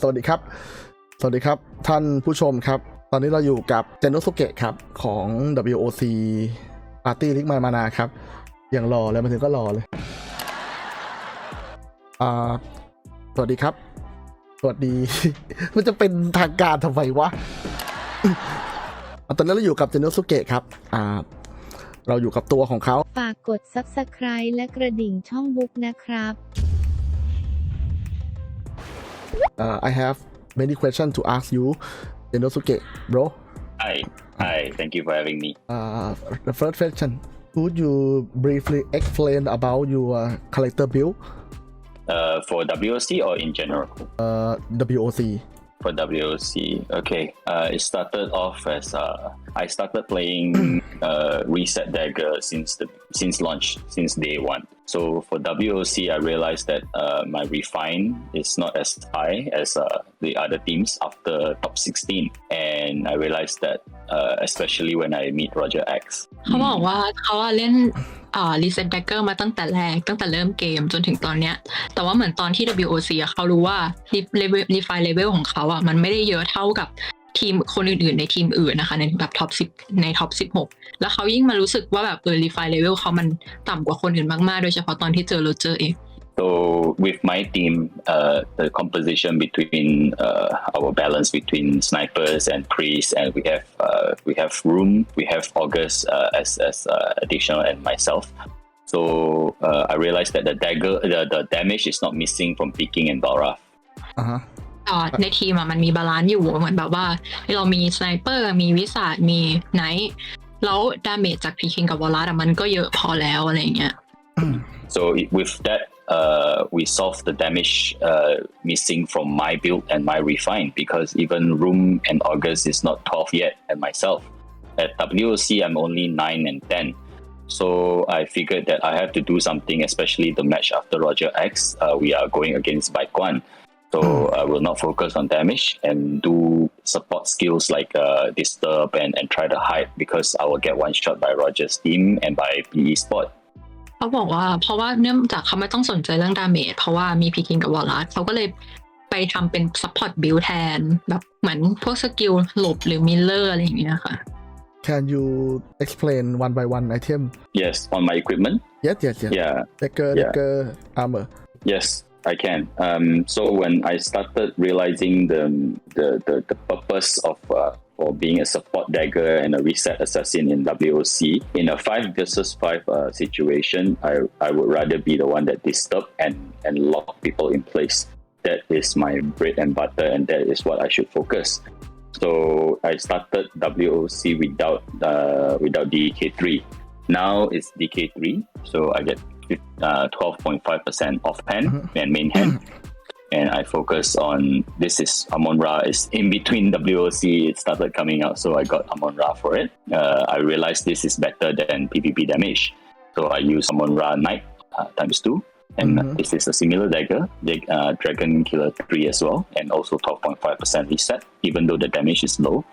สวัสดีครับท่านผู้ชมครับตอนนี้เราอยู่กับเจนโนสุเกะครับของ WOC Party LikMyMANA ครับอย่างรอเลยมาถึงก็รอเลยสวัสดีครับสวัสดี มันจะเป็นทางการทำไมวะ ตอนนี้เราอยู่กับเจนโนสุเกะครับเราอยู่กับตัวของเขาฝากกด Subscribe และกระดิ่งช่องบุ๊กนะครับ I have many questions to ask you Gennosuke bro Hi thank you for having me the first question could you briefly explain about your character build for WOC or in general WOC for WOC okay it started off as I started playing reset dagger since launch since day one. So for WOC, I realized that my refine is not as high as the other teams after top 16, and I realized that especially when I meet Roger X. เขาบอกว่าเขาเล่นreset dagger มาตั้งแต่แรกตั้งแต่เริ่มเกมจนถึงตอนเนี้ยแต่ว่าเหมือนตอนที่ WOC เขารู้ว่า refine level ของเขามันไม่ได้เยอะเท่ากับทีมคนอื่นๆในทีมอื่นนะคะในแบบท็อป10ในท็อป16แล้วเขายิ่งมารู้สึกว่าแบบrefine level เขามันต่ำกว่าคนอื่นมากๆโดยเฉพาะตอนที่เจอโรเจอร์เอง So with my team, the composition between our balance between snipers and priests, and we have room, we have August as additional and myself. So I realized that the dagger, the damage is not missing from picking and Balraf. ในทีมมันมีบาลานซ์อยู่เหมือนแบบว่าเรามีสไนเปอร์มีวิสาดมีไนท์แล้วดาเมจจากพีคิงกับวอลลัสมันก็เยอะพอแล้วอะไรเงี้ย So with that we solve the damage missing from my build and my refine because even Room and August is not 12 yet and myself at WOC I'm only 9 and 10 so I figured that I have to do something especially the match after Roger X we are going against Baikwan. So I will not focus on damage and do support skills like disturb and try to hide because I will get one shot by Roger's team and by PE Sport. เขาบอกว่าเพราะว่าเนื่องจากเขาไม่ต้องสนใจเรื่องดาเมจเพราะว่ามีพีคิงกับวอลลัสเขาก็เลยไปทำเป็นซัพพอร์ตบิลแทนแบบเหมือนพวกสกิลหลบหรือมิลเลอร์อะไรอย่างเงี้ยค่ะ Can you explain one by one item? Yes, on my equipment? Yes. Yeah. Dagger, armor. Yes.I can. So when I started realizing the purpose of for being a support dagger and a reset assassin in WOC, in a 5 versus 5 situation, I would rather be the one that disturb and lock people in place. That is my bread and butter, and that is what I should focus. So I started WOC without DK3. Now it's DK3, so I get 12.5% off hand and main hand, and I focus on this is Amon-Ra is in between WOC. It started coming out, so I got Amon-Ra for it. I realized this is better than PvP damage, so I use Amon-Ra Knight times 2, and this is a similar dagger, Dragon Killer 3 as well, and also 12.5% reset. Even though the damage is low,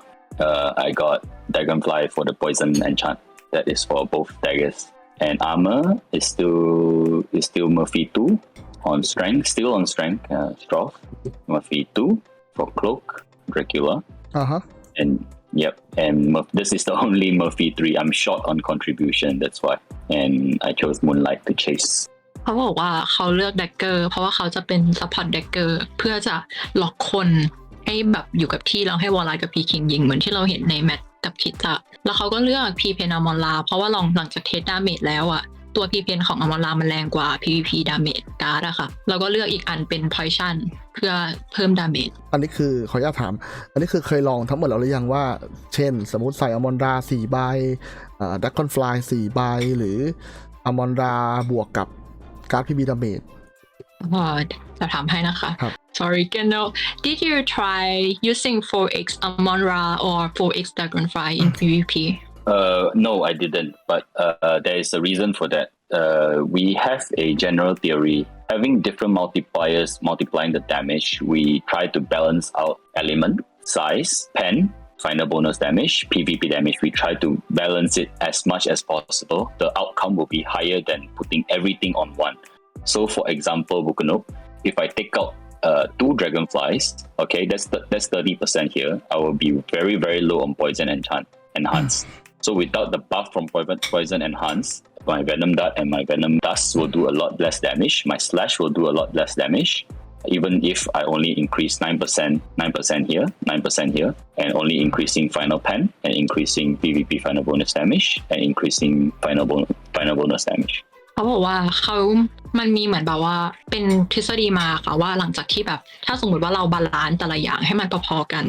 I got Dragonfly for the poison enchant. That is for both daggers.And armor is still Murphy 2 on strength, still on strength, Stroff, Murphy 2 for cloak, Dracula. And this is the only Murphy 3. I'm short on contribution, that's why. And I chose Moonlight to chase. เขาบอกว่าเขาเลือกแดกเกอร์เพราะว่าเขาจะเป็นซัพพอร์ตแดกเกอร์เพื่อจะล็อกคนให้แบบอยู่กับที่แล้วให้วอลลัสกับพีคิงยิงเหมือนที่เราเห็นในแมตช์กับคิตะแล้วเขาก็เลือกพีเพนอมอนลาเพราะว่าหลังจากเทสดาเมจแล้วตัวพีเพนของอมอนลามันแรงกว่า PVP ดาเมจการ์ดอะค่ะแล้วก็เลือกอีกอันเป็นพอยชั่นเพื่อเพิ่มดาเมจอันนี้คือขออนุญาตถามอันนี้คือเคยลองทั้งหมดแล้วหรือยังว่าเช่นสมมุติใส่อมอนรา4ใบดักคอนฟลาย4ใบหรืออมอนราบวกกับการ์ด PVP ดาเมจจะถามให้นะคะ Sorry, Genno, did you try using 4x Amon-Ra or 4x Dragonfly in PvP? No, I didn't, but there is a reason for that. We have a general theory. Having different multipliers multiplying the damage, we try to balance out element, size, pen, final bonus damage, PvP damage. We try to balance it as much as possible. The outcome will be higher than putting everything on one. So for example, Bukunop, if I take out 2 dragonflies, okay, that's 30% here. I will be very, very low on poison enhance. So without the buff from poison enhance, my venom dart and my venom dust will do a lot less damage. My slash will do a lot less damage. Even if I only increase 9% here, 9% here, and only increasing final pen and increasing PvP final bonus damage and increasing final bonus damage. เขาบอกว่ามันมีเหมือนแบบว่าเป็นทฤษฎีมาค่ะว่าหลังจากที่แบบถ้าสมมติว่าเราบาลานซ์แต่ละอย่างให้มันพอๆกัน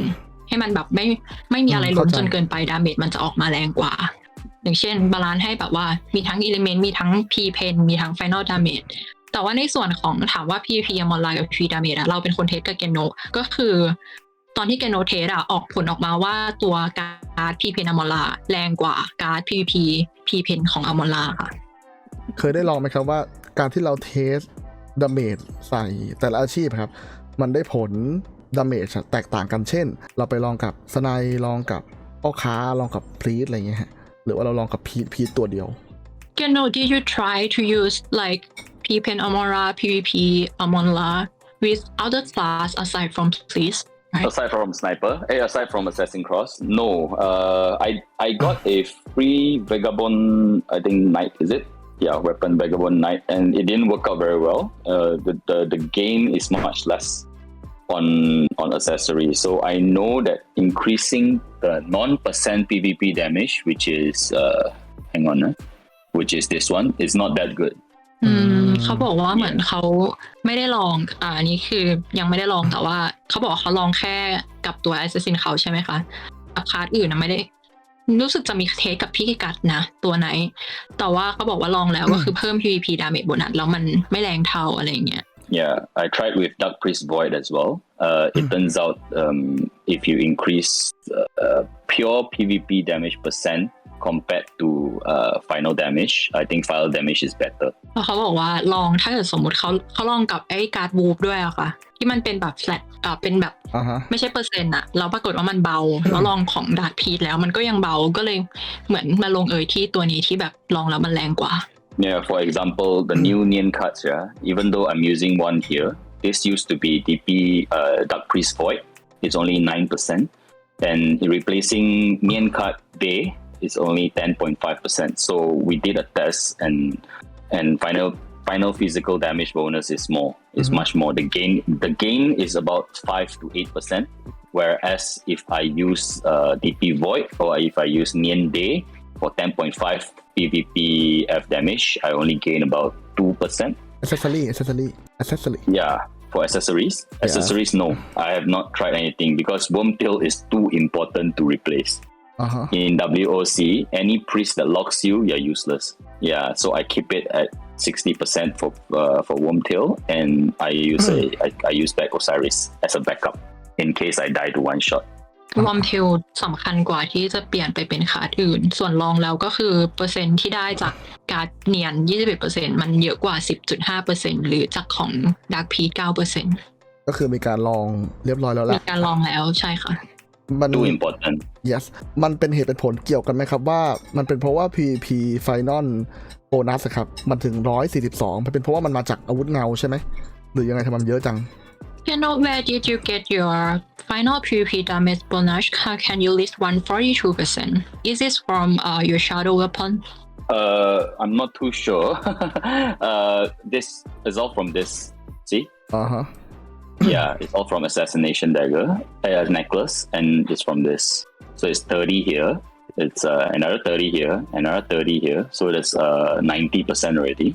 ให้มันแบบไม่มีอะไรล้นจนเกินไปดาเมจมันจะออกมาแรงกว่าอย่างเช่นบาลานซ์ให้แบบว่ามีทั้งอิเลเมนต์มีทั้ง P pen มีทั้ง final damage แต่ว่าในส่วนของถามว่า PVP มอนไลน์กับ PVP damage เราเป็นคนเทสกับเกนโนก็คือตอนที่เกนโนเทสออกผลออกมาว่าตัวการ์ด P pen อมอลาแรงกว่าการ์ด PVP P pen ของอมอลาค่ะเคยได้ลองไหมครับว่าการที่เราเทสดาเมจใส่แต่ละอาชีพครับมันได้ผลดาเมจแตกต่างกันเช่นเราไปลองกับสไนลองกับพ่อค้าลองกับพรีสอะไรเงี้ยฮะหรือว่าเราลองกับพีทตัวเดียว Genno, did you try to use like P pen Amora PVP Amonla with other class aside from Please? Right? Aside from Sniper, aside from Assassin Cross, no. I got a free Vagabond, I think Knight, is it? Yeah, weapon Vagabond Knight, and it didn't work out very well. The gain is much less on accessories. So I know that increasing the non-percent PvP damage, which is which is this one, is not that good. เขาบอกว่าเหมือนเขาไม่ได้ลองอันนี้คือยังไม่ได้ลองแต่ว่าเขาบอกเขาลองแค่กับตัว Assassin เขาใช่ไหมคะกับคาร์ดอื่นไม่ได้รู้สึกจะมีเทสกับพี่กัดนะตัวไหนแต่ว่าเขาบอกว่าลองแล้วก็คือเพิ่ม PVP damage บนนั้นแล้วมันไม่แรงเท่าอะไรอย่างเงี้ย Yeah, I tried with Dark Priest Void as well. It turns out if you increase pure PvP damage percent compared to final damage, I think final damage is better. เขาบอกว่าลองถ้าเกิดสมมุติเขาลองกับไอ้การ์ดวูฟด้วยอะค่ะที่มันเป็นแบบแฟลตเป็นแบบไม่ใช่เปอร์เซ็นต์อะแล้วปรากฏว่ามันเบาแล้วลองของดาร์กพีทแล้วมันก็ยังเบาก็เลยเหมือนมาลงที่ตัวนี้ที่แบบลองแล้วมันแรงกว่า Yeah, for example, the new Nian cards, even though I'm using one here, this used to be DP Dark Priest Void. It's only 9%. And replacing Nian card Day is only 10.5%. So we did a test and final physical damage bonus is more. It's much more. The gain is about 5 to 8%. Whereas if I use DP Void or if I use Nian Day for 10.5 PvP F damage, I only gain about 2%. Accessory. Yeah, for accessories, no. I have not tried anything because Wormtail is too important to replace. In WOC, any priest that locks you, you're useless. Yeah, so I keep it at 60% for Wormtail, and I use back Osiris as a backup in case I die to one shot. วอมเทลสำคัญกว่าที่จะเปลี่ยนไปเป็นคาร์ดอื่นส่วนลองแล้วก็คือเปอร์เซ็นต์ที่ได้จากการ์ดเนียน 21% มันเยอะกว่า 10.5% หรือจากของดาร์กพีท 9% ก็คือมีการลองเรียบร้อยแล้วแหละมีการลองแล้วใช่ค่ะมัน too important yes มันเป็นเหตุเป็นผลเกี่ยวกันไหมครับว่ามันเป็นเพราะว่า PVP Final Bonus ครับมันถึง142มันเป็นเพราะว่ามันมาจากอาวุธเงาใช่ไหมหรือยังไงทำไมมันเยอะจังGenno, where did you get your final PvP damage bonus? How can you list 142%? Is this from your shadow weapon? I'm not too sure. This is all from this. See? Yeah, it's all from Assassination Dagger, necklace, and it's from this. So it's 30 here. It's another 30 here, another 30 here. So that's 90% already.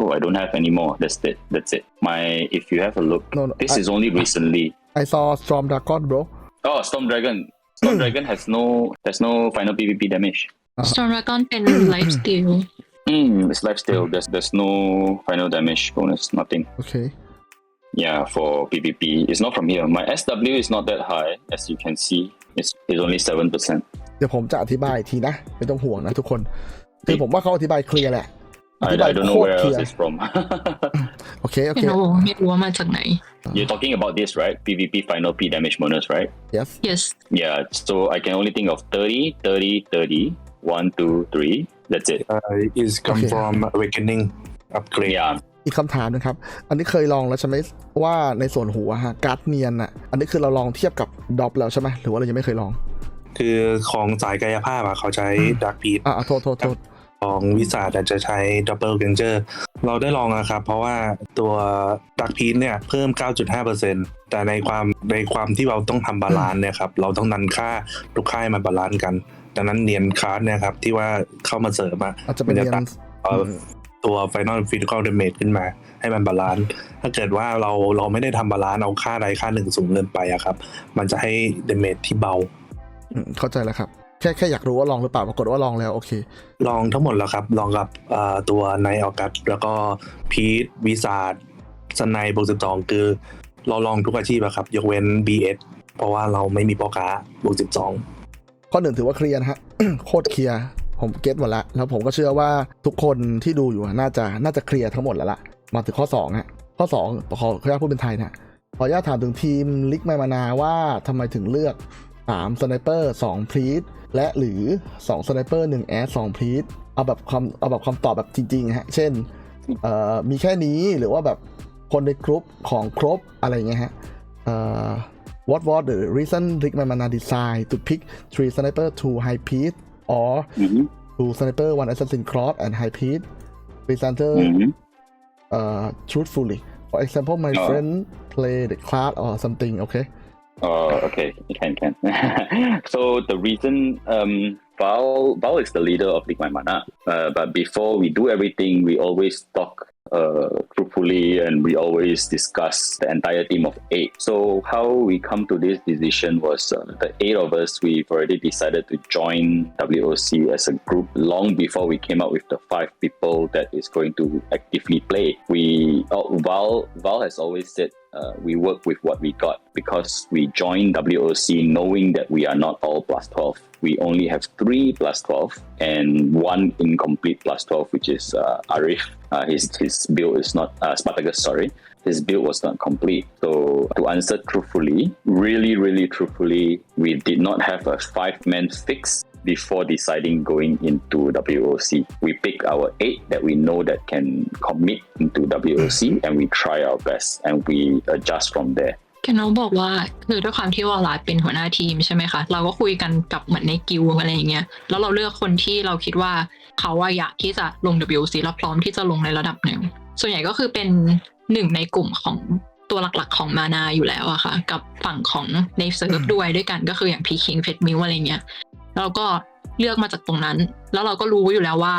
Oh, I don't have any more. That's it. If you have a look, this is only recently. I saw Storm Dragon, bro. Oh, Storm Dragon. Storm Dragon has no final PvP damage. Storm Dragon เป็น lifesteal. It's lifesteal. There's no final damage bonus. Nothing. Okay. Yeah, for PvP, it's not from here. My SW is not that high, as you can see. It's only 7%. เดี๋ยวผมจะอธิบายทีนะไม่ต้องห่วงนะทุกคนคือผมว่าเขาอธิบายเคลียร์แหละI don't know where else it's from. Okay. ไม่รู้ว่ามาจากไหน You're talking about this, right? PvP final P damage bonus, right? Yes. Yeah, so I can only think of 30, 30, 30, 1, 2, 3. That's it. Is come from Awakening upgrade. อีกคำถามนะครับอันนี้เคยลองแล้วใช่ไหมว่าในส่วนหัวฮะการ์ดเนียนอ่ะอันนี้คือเราลองเทียบกับดรอปแล้วใช่ไหมหรือว่าเรายังไม่เคยลอง คือของสายกายภาพเขาใช้ดักพีทโทษของวิสาจะใช้ดับเบิลเกนเจอร์เราได้ลองนะครับเพราะว่าตัวดักพีทเนี่ยเพิ่ม 9.5% แต่ในความที่เราต้องทำบาลานซ์เนี่ยครับเราต้องดันค่าทุกค่ายมาบาลานซ์กันดังนั้นเนียนคาร์ดเนี่ยครับที่ว่าเข้ามาเสริมมันจะตัดตัว Final Physical Damage ขึ้นมาให้มันบาลานซ์ถ้าเกิดว่าเราไม่ได้ทำบาลานซ์เอาค่าใดค่าหนึ่งสูงเกินไปครับมันจะให้ Damage ที่เบาเข้าใจแล้วครับแค่อยากรู้ว่าลองหรือเปล่าปรากฏว่าลองแล้วโอเคลองทั้งหมดแล้วครับลองกับตัวไนออกัสแล้วก็พีทวิสาดสไนบวก12คือเราลองทุกอาชีพครับยกเว้น BS เพราะว่าเราไม่มีพ่อค้าบวก12ข้อหนึ่งถือว่าเคลียร์นะฮะ โคตรเคลียร์ผมเก็ตหมดแล้วผมก็เชื่อว่าทุกคนที่ดูอยู่น่าจะเคลียร์ทั้งหมดแล้วล่ะมาถึงข้อ2ฮะข้อ2ขออนุญาตพูดเป็นไทยนะขออนุญาตถามถึงทีมลิกไมมานาว่าทำไมถึงเลือก3สไนเปอร์2พรีตและหรือ2สไนเปอร์1แอด2พรีตเอาแบบคำตอบแบบจริงๆฮะเช่นมีแค่นี้หรือว่าแบบคนในกรุ๊ปของครบอะไรเงี้ยฮะwhat was the reason LikMyMANA decide to pick 3 sniper 2 high peak or 2 sniper 1 assassin cross and high peak presenter truthfully for example my friend play the class or something okay okay, can. So the reason, Val is the leader of LikMyMANA. But before we do everything, we always talk truthfully and we always discuss the entire team of 8. So how we come to this decision was the 8 of us, we've already decided to join WOC as a group long before we came up with the 5 people that is going to actively play. Val has always said we work with what we got because we joined WOC knowing that we are not all plus 12. We only have 3 plus 12 and 1 incomplete plus 12, which is Arif. His build is not Spartacus, sorry. His build was not complete. So to answer truthfully, really truthfully, we did not have a 5-man fix before deciding going into WOC. We pick our 8 that we know that can commit into WOC and we try our best and we adjust from there. แกน้องบอกว่าคือด้วยความที่วอลาเป็นหัวหน้าทีมใช่ไหมคะเราก็คุยกันกับเหมือนในกิลด์อะไรอย่างเงี้ยแล้วเราเลือกคนที่เราคิดว่าเขาอยากที่จะลง WOC แล้วพร้อมที่จะลงในระดับหนึ่งส่วนใหญ่ก็คือเป็นหนึ่งในกลุ่มของตัวหลักๆของมานาอยู่แล้วอะค่ะกับฝั่งของในเซิร์ฟด้วยกันก็คืออย่างพีคิงเฟดมิลอะไรเงี้ยเราก็เลือกมาจากตรงนั้นแล้วเราก็รู้อยู่แล้วว่า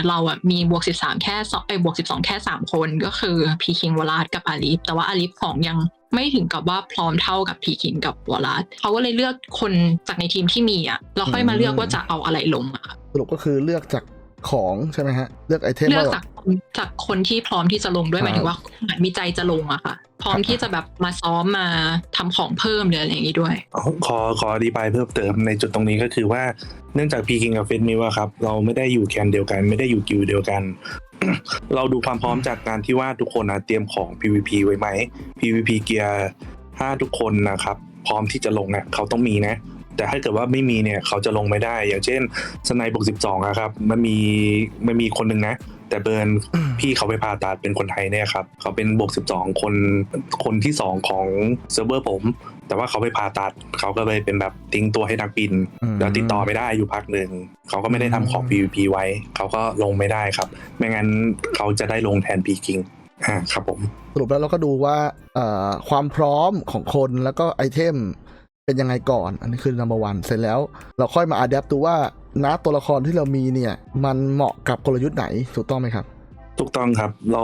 เราอ่ะมีบวก13แค่บวก12แค่3คนก็คือพีคิงวอลาดกับอาลีฟแต่ว่าอาลีฟของยังไม่ถึงกับว่าพร้อมเท่ากับพีคิงกับวอลาดเขาก็เลยเลือกคนจากในทีมที่มีอ่ะแล้วค่อยมาเลือกว่าจะเอาอะไรลงอ่ะสรุปก็คือเลือกจากของใช่ไหมฮะเลือกไอเทมเลือกจากคนที่พร้อมที่จะลงด้วยหมายถึงว่าเหมือนมีใจจะลงอะค่ะพร้อมที่จะแบบมาซ้อมมาทำของเพิ่มหรืออะไรอย่างนี้ด้วยขออธิบายเพิ่มเติมในจุดตรงนี้ก็คือว่าเนื่องจากพีคิงกับเฟสมิวครับเราไม่ได้อยู่แคนเดียวกันไม่ได้อยู่กิลด์เดียวกัน เราดูความพร้อมจากการที่ว่าทุกคนเตรียมของ PVP ไว้ไหม PVP เกียร์ถ้าทุกคนนะครับพร้อมที่จะลงเขาต้องมีนะแต่ถ้าเกิดว่าไม่มีเนี่ยเขาจะลงไม่ได้อย่างเช่นสไนบวก12ครับมันมีคนหนึ่งนะแต่เบิร์นพี่เขาไปผ่าตัดเป็นคนไทยเนี่ยครับเขาเป็นบวก12คนที่2ของเซิร์ฟเวอร์ผมแต่ว่าเขาไปผ่าตัดเขาก็เลยเป็นแบบทิ้งตัวให้นักบินแล้วติดต่อไม่ได้อยู่พักหนึ่งเขาก็ไม่ได้ทำของ PVP ไว้เขาก็ลงไม่ได้ครับไม่งั้นเขาจะได้ลงแทนพีคิงครับผมสรุปแล้วเราก็ดูว่าความพร้อมของคนแล้วก็ไอเทมเป็นยังไงก่อนอันนี้คือ number 1 เสร็จแล้วเราค่อยมา adapt ดูว่าตัวละครที่เรามีเนี่ยมันเหมาะกับกลยุทธ์ไหนถูกต้องไหมครับถูกต้องครับเ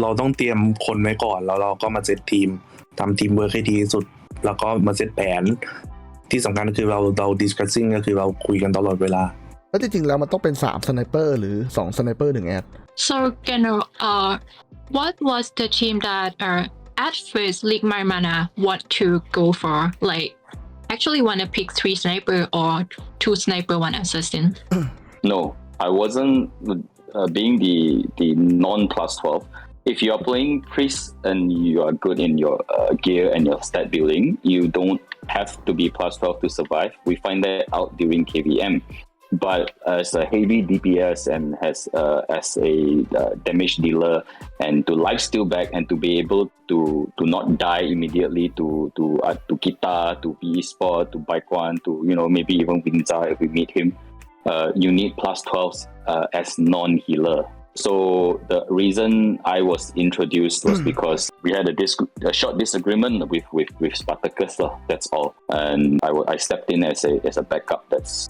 ราต้องเตรียมคนไว้ก่อนแล้วเราก็มาเซตทีมทำทีมเวิร์คให้ดีที่สุดแล้วก็มาเซตแผนที่สำคัญคือเรา discussing ก็คือเราคุยกันตลอดเวลาแล้วจริงๆแล้วมันต้องเป็น3สไนเปอร์หรือ2สไนเปอร์1แอด So General what was the team that at first LikMyMANA want to go for actually want to pick 3 sniper or 2 sniper 1 assassin? No, I wasn't being the non-plus 12. If you are playing priest and you are good in your gear and your stat building, you don't have to be plus 12 to survive. We find that out during KVM. but as a heavy DPS and as a damage dealer and to lifesteal back and to be able to not die immediately to Kita, to PE Sport, to Baikwan, to maybe even Winza if we meet him, you need plus 12s as non-healer. So the reason I was introduced was because we had a short disagreement with Spartacus. That's all, and I stepped in as a backup.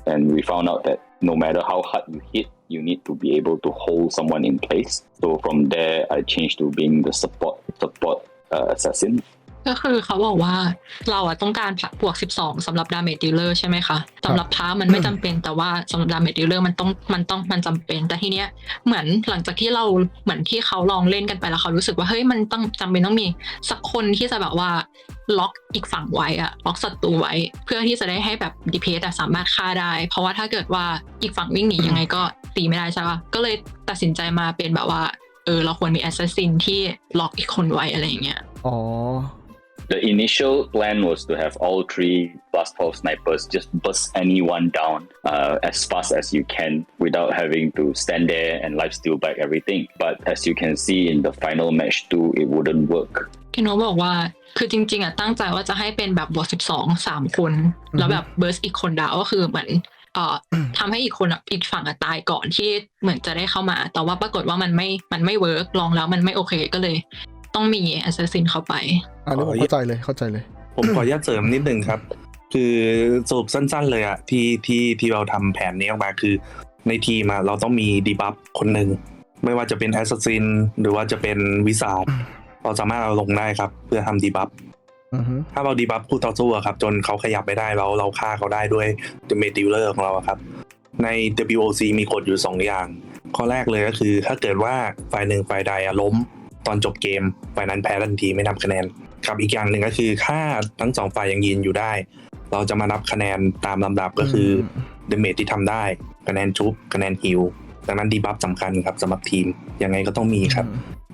And we found out that no matter how hard you hit, you need to be able to hold someone in place. So from there, I changed to being the support assassin. ก็คือเขาบอกว่าเราต้องการบวก12สำหรับ damage dealer ใช่ไหมคะสำหรับพามันไม่จำเป็นแต่ว่าสำหรับ damage dealer มันจำเป็นแต่ทีเนี้ยเหมือนหลังจากที่เราเหมือนที่เขาลองเล่นกันไปแล้วเขารู้สึกว่าเฮ้ยมันต้องจำเป็นต้องมีสักคนที่จะแบบว่าล็อกอีกฝั่งไว้ล็อกศัตรูไว้เพื่อที่จะได้ให้แบบ DPS สามารถฆ่าได้เพราะว่าถ้าเกิดว่าอีกฝั่งวิ่งหนียังไงก็ตีไม่ได้ใช่ป่ะก็เลยตัดสินใจมาเป็นแบบว่าเราควรมี assassin ที่ล็อกอีกคนไว้อะไรอย่างเงี้ยอ๋อThe initial plan was to have all 3 plus 12 snipers just bust anyone down as fast as you can without having to stand there and lifesteal back everything. But as you can see in the final match too, it wouldn't work. พี่โนบอกว่าคือจริงๆตั้งใจว่าจะให้เป็นแบบบวก12 3 คนแล้วแบบเบิร์สอีกคนดาวก็คือเหมือนทำให้อีกคนอีกฝั่งตายก่อนที่เหมือนจะได้เข้ามาแต่ว่าปรากฏว่ามันไม่เวิร์กลองแล้วมันไม่โอเคก็เลยต้องมี assassin เข้าไปอันนี้ผมเข้าใจเลยผมขออนุญาตเสริมนิดนึงครับคือสรุปสั้นๆเลยอะที่เราทำแผนนี้ออกมาคือในทีมเราต้องมีดีบัฟคนหนึ่งไม่ว่าจะเป็น assassin หรือว่าจะเป็นวิสาดเราสามารถเอาลงได้ครับเพื่อทำดีบัฟถ้าเราดีบัฟคู่ต่อสู้ครับจนเขาขยับไม่ได้เราฆ่าเขาได้ด้วย damage dealer ของเราครับใน WOC มีกฎอยู่2อย่างข้อแรกเลยก็คือถ้าเกิดว่าฝ่ายหนึ่งฝ่ายใดล้มตอนจบเกมฝ่ายนั้นแพ้ทันทีไม่นับคะแนนกับอีกอย่างหนึ่งก็คือถ้าทั้ง2ฝ่ายยังยืนอยู่ได้เราจะมานับคะแนนตามลำดับก็คือ damage ที่ทำได้คะแนนชุบคะแนนฮีลดังนั้นดีบัฟสำคัญครับสำหรับทีมยังไงก็ต้องมีครับ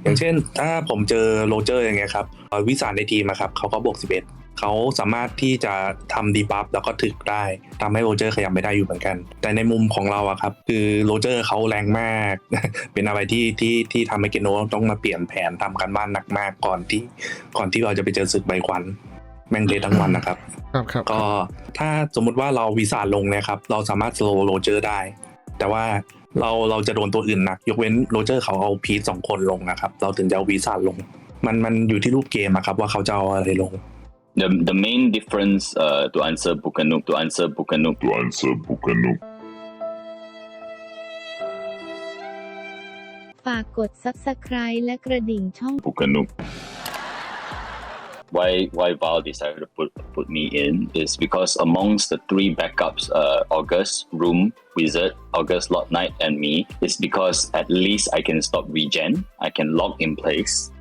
อย่างเช่นถ้าผมเจอโรเจอร์อย่างเงี้ยครับวิสาในทีมครับเขาก็บวก11เขาสามารถที่จะทำดีบัฟแล้วก็ถึกได้ทำให้โรเจอร์ขยับไม่ได้อยู่เหมือนกันแต่ในมุมของเราครับคือโรเจอร์เขาแรงมาก เป็นอะไรที่ทำให้เกโนต้องมาเปลี่ยนแผนทำกันบ้านหนักมากก่อนที่เราจะไปเจอศึกใบควันแม่งเททั้งวันนะครับก็ถ้าสมมุติว่าเราวิสาลงเนี่ยครับเราสามารถสโลว์โรเจอร์ได้แต่ว่าเราจะโดนตัวอื่นหนักยกเว้นโรเจอร์เขาเอาพีท2 คนลงนะครับเราถึงจะเอาวิสาลงมันอยู่ที่รูปเกมครับว่าเขาจะเอาอะไรลงThe main difference to answer Bukanuk ฝากกด Subscribe และกระดิ่งช่อง Bukanuk Why Val decided to put me in is because amongst the 3 backups, August, Room, Wizard, August, Lord Knight, and me, is because at least I can stop regen, I can lock in place.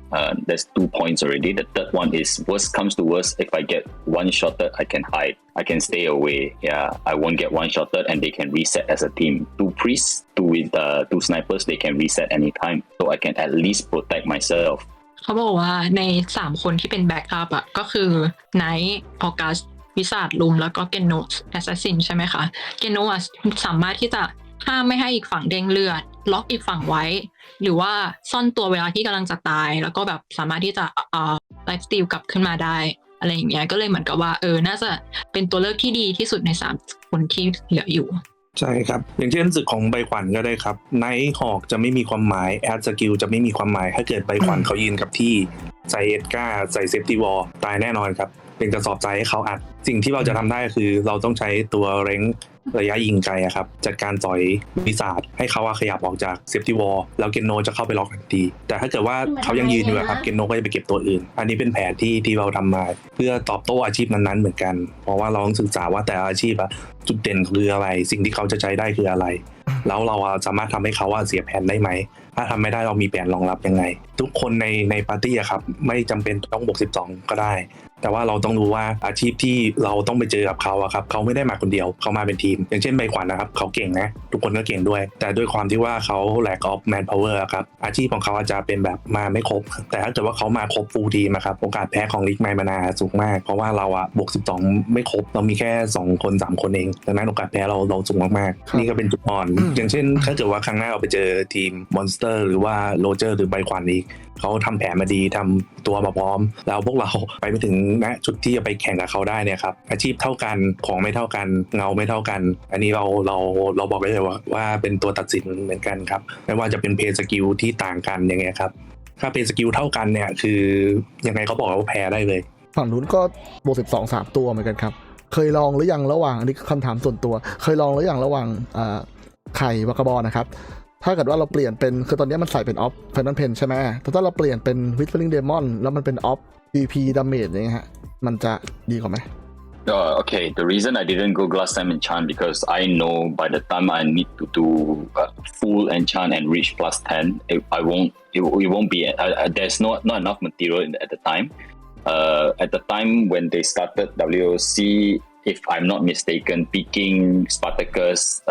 There's 2 points already. The third one is worst comes to worst, if I get one-shotted, I can hide. I can stay away. Yeah, I won't get one-shotted and they can reset as a team. 2 priests, 2 snipers, they can reset anytime. So I can at least protect myself.เขาบอกว่าใน3คนที่เป็นแบ็กอัพก็คือไนท์ออกัสวิสาดลุมแล้วก็เกนโนแอสซัสซินใช่ไหมคะเกนโนสามารถที่จะห้ามไม่ให้อีกฝั่งเด้งเลือดล็อกอีกฝั่งไว้หรือว่าซ่อนตัวเวลาที่กำลังจะตายแล้วก็แบบสามารถที่จะไลฟ์สตีลกลับขึ้นมาได้อะไรอย่างเงี้ยก็เลยเหมือนกับว่าน่าจะเป็นตัวเลือกที่ดีที่สุดใน3คนที่เหลืออยู่ใช่ครับอย่างเช่นศึกของใบขวัญก็ได้ครับไนท์ฮอกจะไม่มีความหมายแอดสกิลจะไม่มีความหมายถ้าเกิดใบขวัญเขายืนกับที่ใส่เอ็ดก้าใส่เซฟตี้วอลตายแน่นอนครับเป็นกระสอบใจให้เขาอัดสิ่งที่เราจะทำได้คือเราต้องใช้ตัวเร้งระยะยิงไกลครับจัดการต่อยวิสาดให้เขาขยับออกจากเซฟตี้วอลแล้วเกนโนจะเข้าไปล็อกทันทีแต่ถ้าเกิดว่าเขายังยืนอยู่ครับเกนโนก็จะไปเก็บตัวอื่นอันนี้เป็นแผนที่เราทำมาเพื่อตอบโต้อาชีพนั้นๆเหมือนกันเพราะว่าเราต้องศึกษาว่าแต่อาชีพจุดเด่นคืออะไรสิ่งที่เขาจะใช้ได้คืออะไรแล้วเราสามารถทำให้เขาเสียแผนได้ไหม ถ้าทำไม่ได้เรามีแผนรองรับยังไงทุกคนในปาร์ตี้อะครับไม่จำเป็นต้องบวก12ก็ได้แต่ว่าเราต้องรู้ว่าอาชีพที่เราต้องไปเจอกับเขาอะครับเขาไม่ได้มาคนเดียวเขามาเป็นทีมอย่างเช่นใบขวัญนะครับเขาเก่งนะทุกคนก็เก่งด้วยแต่ด้วยความที่ว่าเขา lack of manpower ครับอาชีพของเขาอาจจะเป็นแบบมาไม่ครบแต่ถ้าเกิดว่าเขามาครบ full team ครับโอกาสแพ้ของ LikMyMANA สูงมากเพราะว่าเราอะบวก12ไม่ครบเรามีแค่2คน3คนเองดังนั้นโอกาสแพ้เราสูงมากๆนี่ก็เป็นจุดอ่อนอย่างเช่นถ้าเกิดว่าครั้งหน้าเราไปเจอทีม Monster หรือว่า Roger หรือใบขวัญอีกเขาทำแผนมาดีทำตัวมาพร้อมแล้วพวกเราไปไม่ถึงณจุดที่จะไปแข่งกับเขาได้เนี่ยครับอาชีพเท่ากันของไม่เท่ากันเงาไม่เท่ากันอันนี้เราบอกได้เลยว่าเป็นตัวตัดสินเหมือนกันครับไม่ว่าจะเป็นเพย์สกิลที่ต่างกันอย่างเงี้ยครับถ้าเพย์สกิลเท่ากันเนี่ยคือยังไงเขาบอกว่าแพ้ได้เลยฝั่งนู้นก็บวก12 3ตัวเหมือนกันครับเคยลองหรือยังระหว่างอันนี้คำถามส่วนตัวเคยลองหรือยังระหว่างไข่วากาบอนะครับถ้าเกิดว่าเราเปลี่ยนเป็นคือตอนนี้มันใส่เป็นออฟไฟนอลเพนใช่ไหมแต่ถ้าเราเปลี่ยนเป็นวิทเฟอร์ลิงเดมอนแล้วมันเป็นออฟ PVP ดาเมจอย่างเงี้ยฮะมันจะดีกว่าไหมOkay, the reason I didn't go glass time enchant because I know by the time I need to do full enchant and reach plus 10, it won't be. There's not enough material at the time. At the time when they started WOC, if I'm not mistaken, picking Spartacus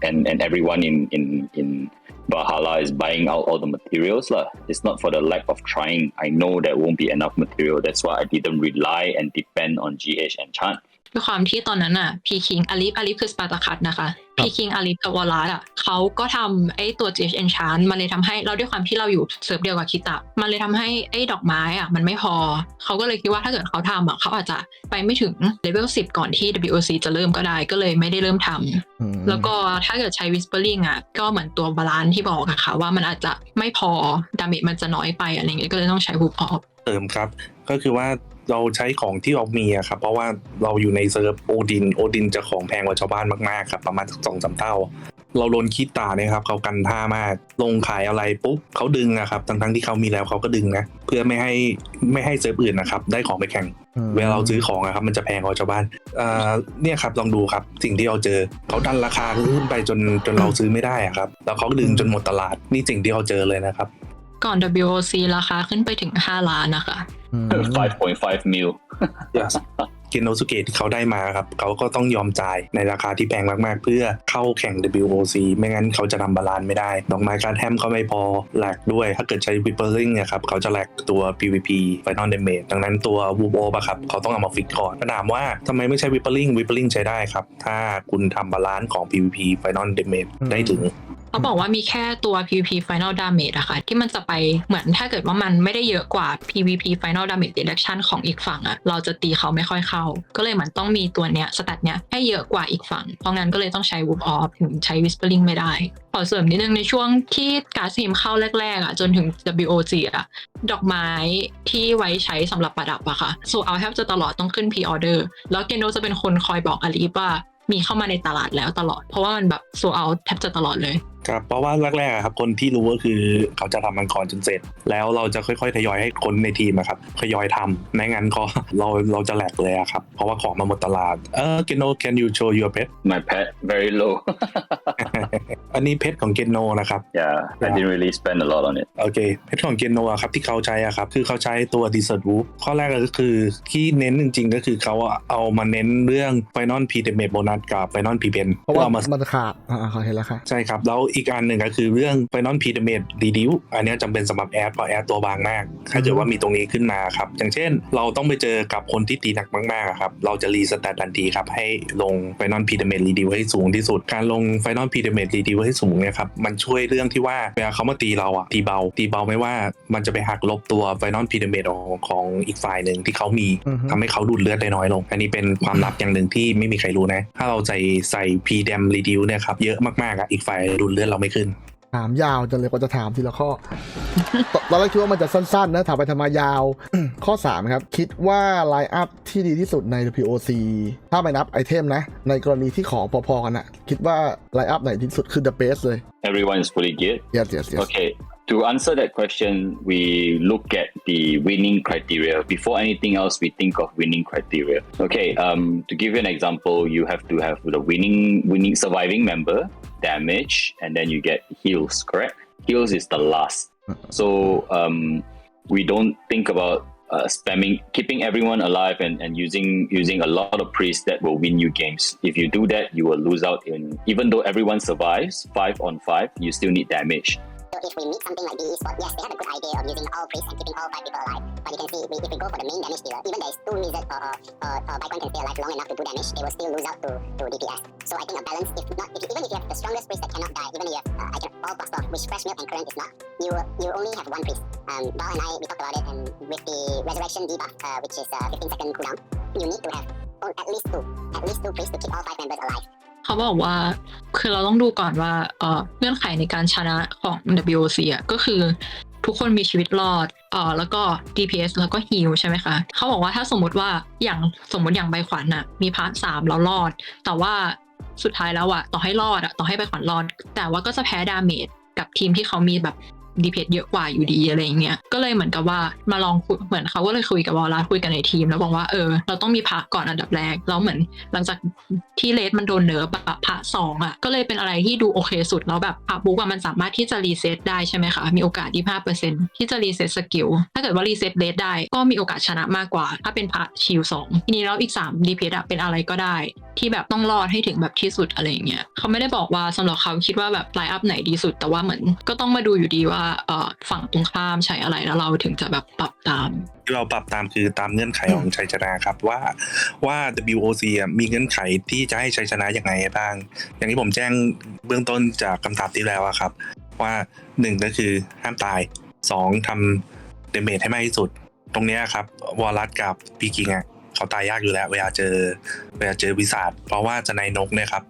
and everyone in Valhalla is buying out all the materials lah. It's not for the lack of trying. I know there won't be enough material. That's why I didn't rely and depend on GH enchant. ด้วยความที่ตอนนั้นอ่ะพีคิงอาลิฟคือสปาร์ตาคัสนะคะพีคิงอาลิฟกับวอลลัสอ่ะเขาก็ทำไอ้ตัว GH Enchant มันเลยทำให้เราด้วยความที่เราอยู่เซิร์ฟเดียวกับคิตะมันเลยทำให้ไอ้ดอกไม้อ่ะมันไม่พอเขาก็เลยคิดว่าถ้าเกิดเขาทำอ่ะเขาอาจจะไปไม่ถึงเลเวล10ก่อนที่ WOC จะเริ่มก็ได้ก็เลยไม่ได้เริ่มทำแล้วก็ถ้าเกิดใช้ Whispering อ่ะก็เหมือนตัวบาลานซ์ที่บอกอะค่ะว่ามันอาจจะไม่พอดาเมจมันจะน้อยไปอะไรเงี้ยก็เลยต้องใช้ฮุบออฟเติมครับก็คือว่าเราใช้ของที่เรามีครับเพราะว่าเราอยู่ในเซิร์ฟโอดินจะของแพงกว่าชาวบ้านมากๆครับประมาณ 2-3 เท่าเราโดนคิดตาเนี่ยครับเขากันท่ามากลงขายอะไรปุ๊บเขาดึงครับทั้งที่เขามีแล้วเขาก็ดึงนะเพื่อไม่ให้เซิร์ฟอื่นนะครับได้ของไปแข่งเวลาเราซื้อของครับมันจะแพงกว่าชาวบ้านเนี่ยครับลองดูครับสิ่งที่เราเจอเขาดันราคาขึ้นไปจนเราซื้อไม่ได้ครับแล้วเขาดึงจนหมดตลาดนี่สิ่งที่เราเจอเลยนะครับก่อน WOC ราคาขึ้นไปถึง5 ล้านนะคะ5.5 mil เกนโนสุเกะที่เขาได้มาครับเขาก็ต้องยอมจ่ายในราคาที่แพงมากๆเพื่อเข้าแข่ง WOC ไม่งั้นเขาจะทำบาลานซ์ไม่ได้ดอกไม้การแทมก็ไม่พอแหลกด้วยถ้าเกิดใช้ Whispering ครับเขาจะแหลกตัว PVP Final Damage ดังนั้นตัว Wolf Orb ครับเขาต้องเอามาฟิกก่อนถามว่าทำไมไม่ใช้ Whispering ใช้ได้ครับถ้าคุณทำบาลานซ์ของ PVP Final Damage ได้ถึงเขาบอกว่ามีแค่ตัว PVP Final Damage อะค่ะที่มันจะไปเหมือนถ้าเกิดว่ามันไม่ได้เยอะกว่า PVP Final Damage Reduction ของอีกฝั่งอะเราจะตีเขาไม่ค่อยเข้าก็เลยเหมือนต้องมีตัวเนี้ยสแตทเนี้ยให้เยอะกว่าอีกฝั่งเพราะงั้นก็เลยต้องใช้ Wolf Orb ถึงใช้ Whispering ไม่ได้ขอเสริมนิดนึงในช่วงที่การ์ดซีมเข้าแรกๆอะจนถึง WOC อะดอกไม้ที่ไว้ใช้สำหรับประดับอะค่ะโซเอาแทบจะตลอดต้องขึ้น Pre-order แล้วเกนโดจะเป็นคนคอยบอกอลิฟว่ามีเข้ามาในตลาดแล้วตลอดเพราะว่ามันแบบโซเอาแทบจะตลอดเลยครับเพราะว่าแรกๆครับคนที่รู้ก็คือเขาจะทำมังกรจนเสร็จแล้วเราจะค่อยๆทยอยให้คนในทีมครับทยอยทำไม่งั้นก็เราจะแหลกเลยครับเพราะว่าของมาหมดตลาดGenno can you show your pet my pet very low อันนี้เพชรของ Genno นะครับ yeah I didn't really spend a lot on it โอเคเพชรของ Genno ครับที่เขาใช้ครับคือเขาใช้ตัว Desert Wolf ข้อแรกก็คือที่เน้นจริงๆก็คือเขาเอามาเน้นเรื่อง Final P Damage Bonus กับ Final P Pen เพราะว่ามันขาดเขาเห็นแล้วค่ะใช่ครับแล้วอีกอันหนึ่งก็คือเรื่อง Final P Damage Reduce อันนี้จำเป็นสำหรับแอดเพราะแอดตัวบางมากถ้าเกิดว่ามีตรงนี้ขึ้นมาครับอย่างเช่นเราต้องไปเจอกับคนที่ตีหนักมากๆครับเราจะรีสแตททันทีครับให้ลง Final P Damage Reduce ให้สูงที่สุดการลง Final P Damage Reduce ให้สูงเนี่ยครับมันช่วยเรื่องที่ว่าเวลาเขามาตีเราตีเบาไม่ว่ามันจะไปหักลบตัว Final P Damage ของอีกฝ่ายหนึ่งที่เขามีทำให้เขาดูดเลือดได้น้อยลงอันนี้เป็นความลับอย่างหนึ่งที่ไม่มีใครรู้นะถ้าเราใส่ P Dam Reduce เนี่ยครับเยอะมากๆอีกฝ่ายดูดเลือดเราไม่ขึ้นถามยาวจังเลยกว่าจะถามทีละข้อ ตอนแรกคิดว่ามันจะสั้นๆนะถามไปทำมายาว ข้อ3ครับคิดว่าไลน์อัพที่ดีที่สุดใน WOC ถ้าไม่นับไอเทมนะในกรณีที่ของพอๆกันนะคิดว่าไลน์อัพไหนที่สุดคือ the best เลย everyone is fully geared yes okay to answer that question we look at the winning criteria before anything else we think of winning criteria okay to give you an example you have to have the winning surviving member damage and then you get heals correct heals is the last. So we don't think about spamming, keeping everyone alive and using a lot of priests that will win you games. If you do that, you will lose out in, even though everyone survives 5-on-5, you still need damage. So if we meet something like the eSport, yes, they have a good idea of using all priests and keeping all 5 people alive. But you can see, if we go for the main damage dealer, even there is 2 wizards or Bicon can stay alive long enough to do damage, they will still lose out to DPS. So I think a balance, even if you have the strongest priest that cannot die, even if you have all plus buff, which fresh milk and current is not, you only have 1 priest. Bao and I, we talked about it, and with the resurrection debuff, which is 15-second cooldown, you need to have at least two priests to keep all 5 members alive. เขาบอกว่าคือเราต้องดูก่อนว่าเงื่อนไขในการชนะของ WOC อ่ะก็คือทุกคนมีชีวิตรอดแล้วก็ DPS แล้วก็ heal ใช่ไหมคะเขาบอกว่าถ้าสมมติอย่างใบขวัญน่ะมีพาร์ท3แล้วรอดแต่ว่าสุดท้ายแล้วอ่ะต่อให้รอดอ่ะต่อให้ใบขวัญรอดแต่ว่าก็จะแพ้ดาเมจกับทีมที่เขามีแบบDPS เยอะกว่าอยู่ดีอะไรอย่างเงี้ยก็เลยเหมือนกับว่ามาลองคุยเหมือนเขาก็เลยคุยกับวอลลาคุยกันในทีมแล้วบอกว่าเราต้องมีพระก่อนอันดับแรกแล้วเหมือนหลังจากที่เลสมันโดนเนิร์ฟแบบพระ2อ่ะก็เลยเป็นอะไรที่ดูโอเคสุดแล้วแบบพระบุ๊กมันสามารถที่จะรีเซ็ตได้ใช่ไหมคะมีโอกาส 25% ที่จะรีเซ็ตสกิลถ้าเกิดว่ารีเซ็ตเลสได้ก็มีโอกาสชนะมากกว่าถ้าเป็นพระชิล2ทีนี้แล้วอีก3 DPS เป็นอะไรก็ได้ที่แบบต้องรอดให้ถึงแบบที่สุดอะไรอย่างเงี้ยเขาไม่ได้บอกว่าสำหรับเขาคิดว่าแบบไลน์อัพไหนดีสุดแต่ว่าเหมือนก็ต้องมาดูอยู่ดีว่าฝั่งตรงข้ามใช้อะไรแล้วเราถึงจะแบบปรับตามที่เราปรับตามคือตามเงื่อนไขของชัยชนะครับว่า WOC มีเงื่อนไขที่จะให้ชัยชนะยังไงบ้างอย่างที่ผมแจ้งเบื้องต้นจากคำถามที่แล้วครับว่า1ก็คือห้ามตาย2ทำเดเมจให้มากที่สุดตรงนี้ครับวอลลัสกับพีคิงเขาตายยากอยู่แล้วเวลาเจอวิสาดเพราะว่าจะในนกเนี่ยครับ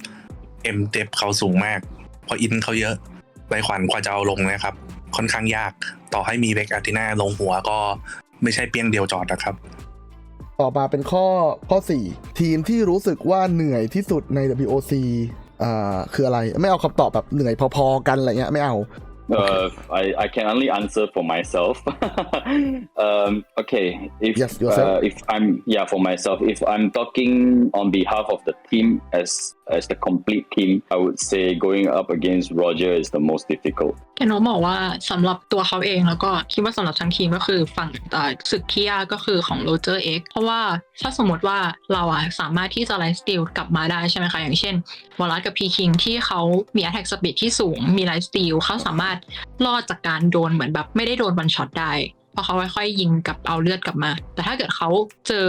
เดฟเขาสูงมากเพราะอินเขาเยอะใบขวัญกว่าจะเอาลงนะครับค่อนข้างยากต่อให้มีเบคอาร์ติน่าลงหัวก็ไม่ใช่เปี้ยงเดียวจอดนะครับต่อมาเป็นข้อ4ทีมที่รู้สึกว่าเหนื่อยที่สุดใน WOC คืออะไรไม่เอาคำตอบแบบเหนื่อยพอๆกันอะไรเงี้ยไม่เอาI can only answer for myself. Okay, if I'm for myself, if I'm talking on behalf of the team as the complete team, I would say going up against Roger is the most difficult. แกโนบอกว่าสำหรับตัวเขาเองแล้วก็คิดว่าสำหรับทั้งทีมก็คือฝั่งศึกที่ยากก็คือของ Roger X เพราะว่าถ้าสมมติว่าเราสามารถที่จะไลฟ์สตีลกลับมาได้ใช่ไหมคะอย่างเช่นวอลลัสกับพีคิงที่เขามี attack speed ที่สูงมีไลฟ์สตีลเขาสามารถรอดจากการโดนเหมือนแบบไม่ได้โดนวันช็อตได้เพราะเขาค่อยๆยิงกับเอาเลือดกลับมาแต่ถ้าเกิดเขาเจอ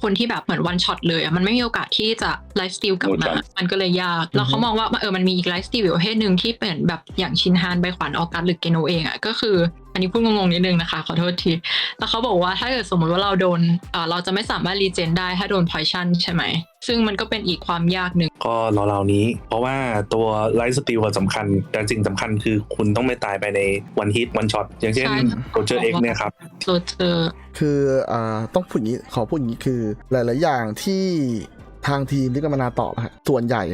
คนที่แบบเหมือนวันช็อตเลยมันไม่มีโอกาสที่จะไลฟ์สตีลกลับมามันก็เลยยากแล้วเขามองว่ามันมีอีกไลฟ์สตีลประเภทหนึ่งที่เป็นแบบอย่างชินฮานใบขวัญออกัสหรือเกโนเองก็คืออันนี้พูดงงๆนิดนึงนะคะขอโทษทีแล้วเขาบอกว่าถ้าเกิดสมมติว่าเราโดนเราจะไม่สามารถรีเจนได้ถ้าโดนพอยชั่นใช่ไหมซึ่งมันก็เป็นอีกความยากหนึ่งก็เหล่านี้เพราะว่าตัวไลฟ์สตีลสำคัญแต่สิ่งสำคัญคือคุณต้องไม่ตายไปในวันฮิตวันช็อตอย่างเช่นโรเจอร์เอ็กเนี่ยครับโรเจอร์คือต้องพูดอย่างนี้ขอพูดอย่างนี้คือหลายๆอย่างที่ทางทีมที่กำลังตอบส่วนใหญ่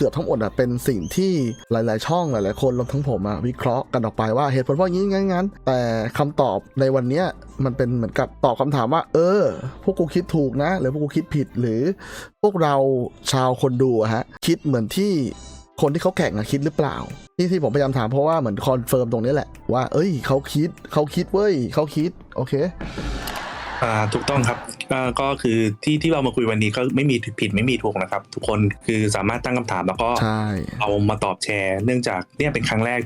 เกือบทั้งหมดเป็นสิ่งที่หลายๆช่องหลายๆคนรวมทั้งผมวิเคราะห์กันออกไปว่าเหตุผลเพราะงี้งั้นแต่คำตอบในวันนี้มันเป็นเหมือนกับตอบคำถามว่าพวกกูคิดถูกนะหรือพวกกูคิดผิดหรือพวกเราชาวคนดูคิดเหมือนที่คนที่เขาแข่งคิดหรือเปล่าที่ผมพยายามถามเพราะว่าเหมือนคอนเฟิร์มตรงนี้แหละว่าเขาคิดเว้ยเขาคิดโอเคถูกต้องครับก็คือที่เรามาคุยวันนี้ก็ไม่มีผิดไม่มีถูกนะครับทุกคนคือสามารถตั้งคำถามแล้วก็เอามาตอบแชร์เนื่องจากเนี่ยเป็นครั้งแรก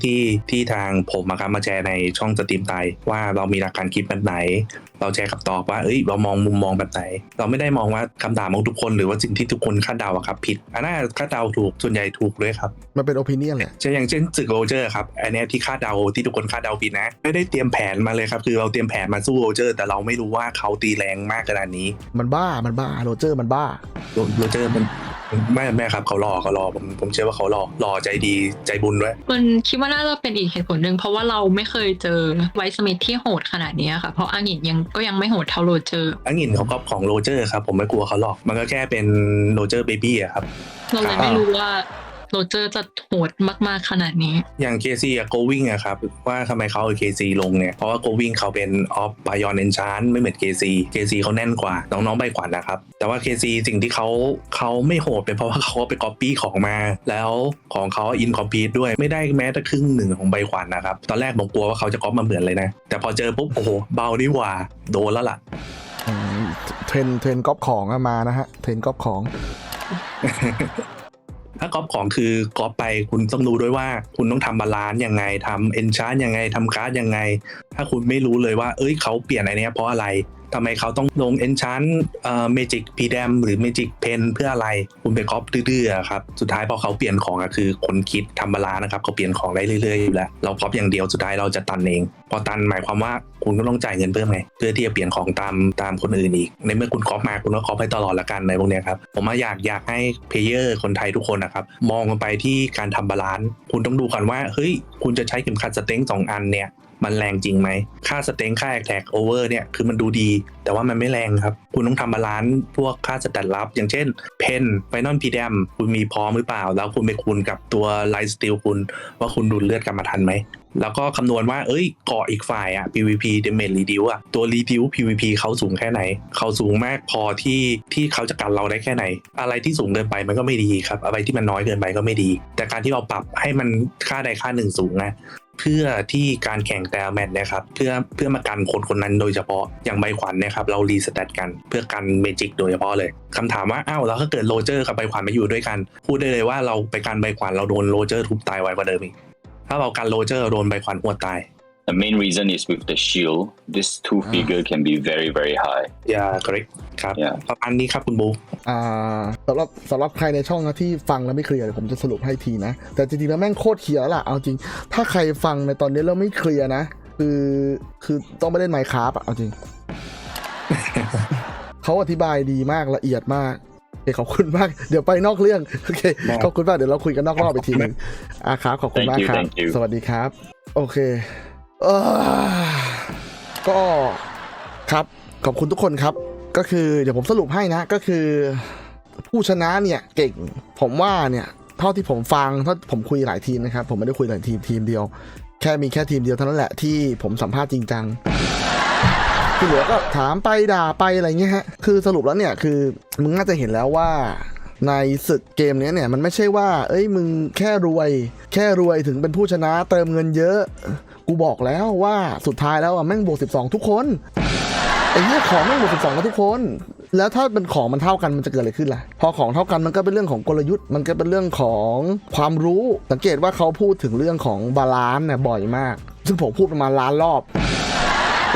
ที่ทางผมครับมาแชร์ในช่องสตรีมไทยว่าเรามีหลักการคิดแบบไหนเราแชร์คำตอบว่าเรามองมุมมองแบบไหนเราไม่ได้มองว่าคำถามของทุกคนหรือว่าสิ่งที่ทุกคนคาดเดาครับผิดน่าคาดเดาถูกส่วนใหญ่ถูกด้วยครับมันเป็น opinion แหละอย่างเช่นศึกโรเจอร์ครับอันนี้ที่คาดเดาที่ทุกคนคาดเดาผิดนะไม่ได้เตรียมแผนมาเลยครับคือเราเตรียมแผนมาสู้โรเจอร์แต่เราไม่รู้ว่าเขาตีแรงมากขนาดนี้มันบ้าโรเจอร์มันบ้าโรเจอร์มันแม่ครับเขารอผมเชื่อว่าเขารอใจดีใจบุญด้วยมันคิดว่าน่าจะเป็นอีกเหตุผลหนึ่งเพราะว่าเราไม่เคยเจอไวท์สมิธที่โหดขนาดนี้ค่ะเพราะอังหินยังไม่โหดเท่าโรเจอร์อังหินเขาก็ของโรเจอร์ครับผมไม่กลัวเขาหรอกมันก็แค่เป็นโรเจอร์เบบี้ครับเราเลยไม่รู้ว่า โรเจอร์จะโหดมากๆขนาดนี้ อย่าง KC กับ Going อะครับว่าทำไมเขาเอา KC ลงเนี่ยเพราะว่า Going เขาเป็น Off Bion Enchant ไม่เหมือน KC เขาแน่นกว่าน้องๆใบขวัญนะครับแต่ว่า KC สิ่งที่เขาไม่โหดเป็นเพราะว่าเขาไป copy ของมาแล้วของเขา incomplete ด้วยไม่ได้แม้แต่ครึ่งหนึ่งของใบขวัญนะครับตอนแรกผมกลัวว่าเขาจะก๊อปมาเหมือนเลยนะแต่พอเจอปุ๊บโอ้โหเบาดีกว่าโดนแล้วล่ะเทรนก๊อปของมานะฮะเทรนก๊อปของ ถ้าก๊อปของคือก๊อปไปคุณต้องรู้ด้วยว่าคุณต้องทำบาลานซ์ยังไงทำเอนชาร์ยังไงทำการ์ดยังไงถ้าคุณไม่รู้เลยว่าเขาเปลี่ยนอะไรเนี้ยเพราะอะไรทำไมเขาต้องลงเอนชาร์เมจิกพีแดมหรือเมจิกเพนเพื่ออะไรคุณไปก๊อปดื้อๆครับสุดท้ายพอเขาเปลี่ยนของคือคนคิดทำบาลานซ์นะครับเขาเปลี่ยนของได้เรื่อยๆอยู่แล้วเราก๊อปอย่างเดียวสุดท้ายเราจะตันเองพอตันหมายความว่าคุณก็ต้องจ่ายเงินเพิ่มไงเพื่อที่จะเปลี่ยนของตามคนอื่นอีกในเมื่อคุณก๊อปมาคุณก็ก๊อปให้ตลอดละกันในพวกนี้ครับผมอยากให้เพลเยอร์คนไทยทุกคนนะครับมองไปที่การทำบาลานซ์คุณต้องดูก่อนว่าเฮ้ยคุณจะใช้เข็มขัดสเต็ง2 อันเนี่ยมันแรงจริงไหมค่าสเต็งค่าแอคแท็กโอเวอร์เนี่ยคือมันดูดีแต่ว่ามันไม่แรงครับคุณต้องทำบาลานซ์พวกค่าสแตทลับอย่างเช่นเพนไฟนอลพีแดมคุณมีพร้อมหรือเปล่าแล้วคุณไปคูณกับตัวไลฟ์สติลคุณว่าคุณดูดเลือดกลับมาทันไหมแล้วก็คำนวณว่าเกาะอีกฝ่ายPVP damage reduce ตัว reduce PVP เขาสูงแค่ไหนเขาสูงมากพอที่เขาจะกันเราได้แค่ไหนอะไรที่สูงเกินไปมันก็ไม่ดีครับอะไรที่มันน้อยเกินไปก็ไม่ดีแต่การที่เราปรับให้มันค่าใดค่าหนึ่งสูงนะเพื่อที่การแข่งแต่ละแมตช์นะครับเพื่อมากันคนนั้นโดยเฉพาะอย่างใบขวัญนะครับเรารีสแตทกันเพื่อกันเมจิกโดยเฉพาะเลยคำถามว่าแล้วถ้าเกิดโรเจอร์กับใบขวัญมาอยู่ด้วยกันพูดได้เลยว่าเราไปกันใบขวัญเราโดนโรเจอร์ทุบตายไวกว่าเดิมอีกถ้าเรากันโรเจอร์โดนใบขวัญหัวตาย The main reason is with the shield. This 2-figure can be very very high. Yeah, correct. ครับประมาณนี้ครับคุณบุ๊คสำหรับใครในช่องนะที่ฟังแล้วไม่เคลียร์เดี๋ยวผมจะสรุปให้ทีนะแต่จริงๆแล้วแม่งโคตรเคลียร์แล้วล่ะเอาจริงถ้าใครฟังในตอนนี้แล้วไม่เคลียร์นะคือต้องไปเล่น Minecraft เอาจริง เขาอธิบายดีมากละเอียดมากโอเคขอบคุณมากเดี๋ยวไปนอกเรื่องโอเคขอบคุณมากเดี๋ยวเราคุยกันนอกรอบอีกทีนึงครับขอบคุณมากครับสวัสดีครับโอเคก็ครับขอบคุณทุกคนครับก็คือเดี๋ยวผมสรุปให้นะก็คือผู้ชนะเนี่ยเก่งผมว่าเนี่ยเท่าที่ผมฟังถ้าผมคุยหลายทีมนะครับผมไม่ได้คุยหลายทีมเดียวมีแค่ทีมเดียวเท่านั้นแหละที่ผมสัมภาษณ์จริงจังที่เหลือก็ถามไปด่าไปอะไรเงี้ยฮะคือสรุปแล้วเนี่ยคือมึงน่าจะเห็นแล้วว่าในศึกเกมนี้เนี่ยมันไม่ใช่ว่ามึงแค่รวยถึงเป็นผู้ชนะเติมเงินเยอะกูบอกแล้วว่าสุดท้ายแล้วแม่งบวก12ทุกคนไอ้เหี้ยของแม่งบวก12กันทุกคนแล้วถ้าเป็นของมันเท่ากันมันจะเกิดอะไรขึ้นล่ะพอของเท่ากันมันก็เป็นเรื่องของกลยุทธ์มันก็เป็นเรื่องของความรู้สังเกตว่าเขาพูดถึงเรื่องของบาลานซ์เนี่ยบ่อยมากซึ่งผมพูดประมาณล้านรอบ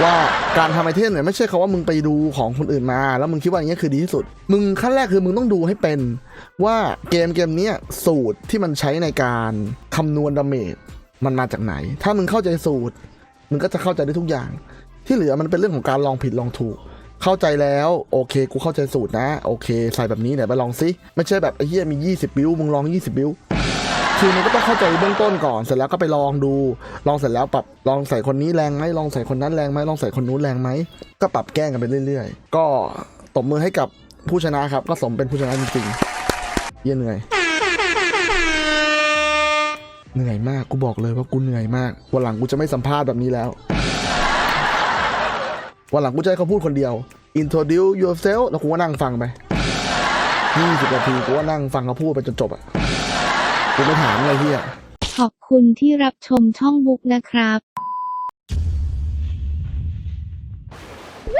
ว่าการทำไอเทมเนี่ยไม่ใช่คำว่ามึงไปดูของคนอื่นมาแล้วมึงคิดว่าอย่างนี้คือดีที่สุดมึงขั้นแรกคือมึงต้องดูให้เป็นว่าเกมนี้สูตรที่มันใช้ในการคำนวณดาเมจมันมาจากไหนถ้ามึงเข้าใจสูตรมึงก็จะเข้าใจได้ทุกอย่างที่เหลือมันเป็นเรื่องของการลองผิดลองถูกเข้าใจแล้วโอเคกูเข้าใจสูตรนะโอเคใส่แบบนี้ไหนไปลองซิไม่ใช่แบบไอ้เหี้ยมี20บิลมึงลอง20บิลคือมันก็ต้องเข้าใจเบื้องต้นก่อนเสร็จแล้วก็ไปลองดูลองเสร็จแล้วปรับลองใส่คนนี้แรงไหมลองใส่คนนั้นแรงไหมลองใส่คนนู้นแรงไหมก็ปรับแก้กันไปเรื่อยๆก็ตบมือให้กับผู้ชนะครับก็สมเป็นผู้ชนะจริงๆเหนื่อยมากกูบอกเลยว่ากูเหนื่อยมากวันหลังกูจะไม่สัมภาษณ์แบบนี้แล้ววันหลังกูจะให้เขาพูดคนเดียว introduce yourself แล้วกูก็นั่งฟังไป20 นาทีกูก็นั่งฟังเขาพูดไปจนจบกูไม่ถามอะไรเหี้ยขอบคุณที่รับชมช่องบุ๊กนะครับ